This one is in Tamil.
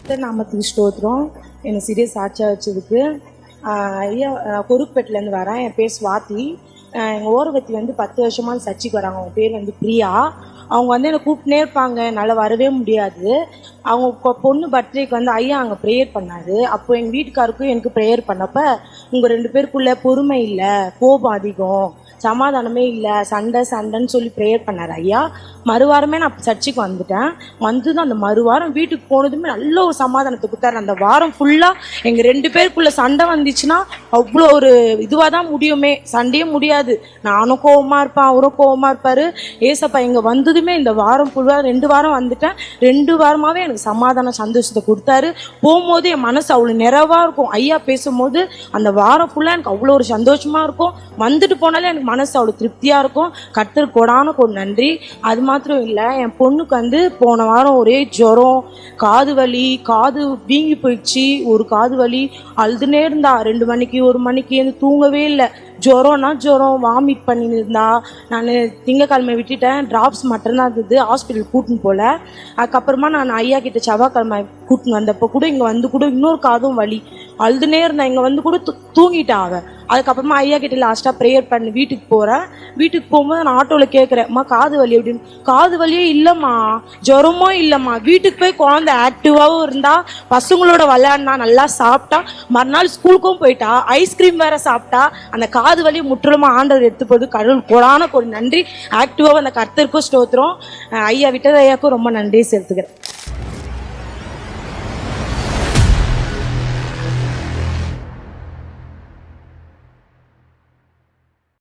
கர்த்தர் நாமத்துக்கு ஸ்தோத்திரம். என்னை சீரியஸ் சாட்சியாக வச்சதுக்கு. ஐயா, கொருப்பேட்டிலேருந்து வரேன். என் பேர் சுவாதி. எங்கள் ஓரவத்தி 10 வருஷமாக சர்ச்சுக்கு வராங்க. அவங்க பேர் பிரியா. அவங்க என்னை கூப்பிட்டுனே இருப்பாங்க, என்னால் வரவே முடியாது. அவங்க பொண்ணு பர்த்டேக்கு ஐயா அங்கே ப்ரேயர் பண்ணார். அப்போ எங்கள் வீட்டுக்காருக்கும் எனக்கு ப்ரேயர் பண்ணப்போ உங்கள் 2 பேருக்குள்ளே பொறுமை இல்லை, கோபம் அதிகம், சமாதானமே இல்லை, சண்டைன்னு சொல்லி ப்ரேயர் பண்ணார் ஐயா. மறுவாரமே நான் சர்ச்சுக்கு வந்துட்டேன். தான் அந்த மறுவாரம் வீட்டுக்கு போனதுமே நல்ல ஒரு சமாதானத்தை கொடுத்தாரு. அந்த வாரம் ஃபுல்லாக எங்கள் 2 பேருக்குள்ளே சண்டை வந்துச்சுன்னா அவ்வளோ ஒரு இதுவாக தான் முடியுமே, சண்டையே முடியாது. நானும் கோவமாக இருப்பேன், அவரும் கோவமாக இருப்பார். ஏசப்பா இங்கே வந்ததுமே இந்த வாரம் ஃபுல்லாக 2 வாரம் வந்துட்டேன். 2 வாரமாகவே எனக்கு சமாதானம் சந்தோஷத்தை கொடுத்தாரு. போகும்போது என் மனசு அவ்வளோ நிறைவாக இருக்கும். ஐயா பேசும்போது அந்த வாரம் ஃபுல்லாக எனக்கு அவ்வளோ ஒரு சந்தோஷமாக இருக்கும். வந்துட்டு போனாலே எனக்கு மனசு அவ்வளோ திருப்தியாக இருக்கும். கர்த்தர் கொடான நன்றி. அது மாத்திரம் இல்லை, என் பொண்ணுக்கு போன வாரம் ஒரே ஜுரம், காது வலி, காது வீங்கி போயிடுச்சு. ஒரு காது வலி அழுதுனே இருந்தா. 2 மணிக்கு 1 மணிக்கு தூங்கவே இல்லை. ஜுரம் வாமிட் பண்ணியிருந்தா. நான் திங்கக்கிழமை விட்டுட்டேன். ட்ராப்ஸ் மட்டும்தான் இருந்தது. ஹாஸ்பிட்டல் கூட்டின்னு போல. அதுக்கப்புறமா நான் ஐயா கிட்ட செவ்வாய்க்கிழமை கூட்டின்னு வந்தப்போ கூட இங்கே கூட இன்னொரு காதும் வலி அழுதுனே இருந்தேன். இங்கே கூட தூங்கிட்டா அவன். அதுக்கப்புறமா ஐயா கிட்ட லாஸ்ட்டாக ப்ரேயர் பண்ணி வீட்டுக்கு போகிறேன். வீட்டுக்கு போகும்போது நான் ஆட்டோவில் கேட்குறேன்ம்மா காது வலி அப்படின்னு. காது வலியே இல்லைம்மா, ஜுரமும் இல்லைம்மா. வீட்டுக்கு போய் குழந்தை ஆக்டிவாகவும் இருந்தா, பசங்களோட விளையாடினா, நல்லா சாப்பிட்டா, மறுநாள் ஸ்கூலுக்கும் போயிட்டா, ஐஸ்கிரீம் வேற சாப்பிட்டா. அந்த காது வலி முற்றிலுமா ஆண்டவர் எடுத்து போது கடவுள் கொடான நன்றி. ஆக்டிவாக அந்த கர்த்தருக்கும் ஸ்தோத்திரம். ஐயா விட்டது ஐயாவுக்கும் ரொம்ப நன்றி செலுத்துக்கிறேன்.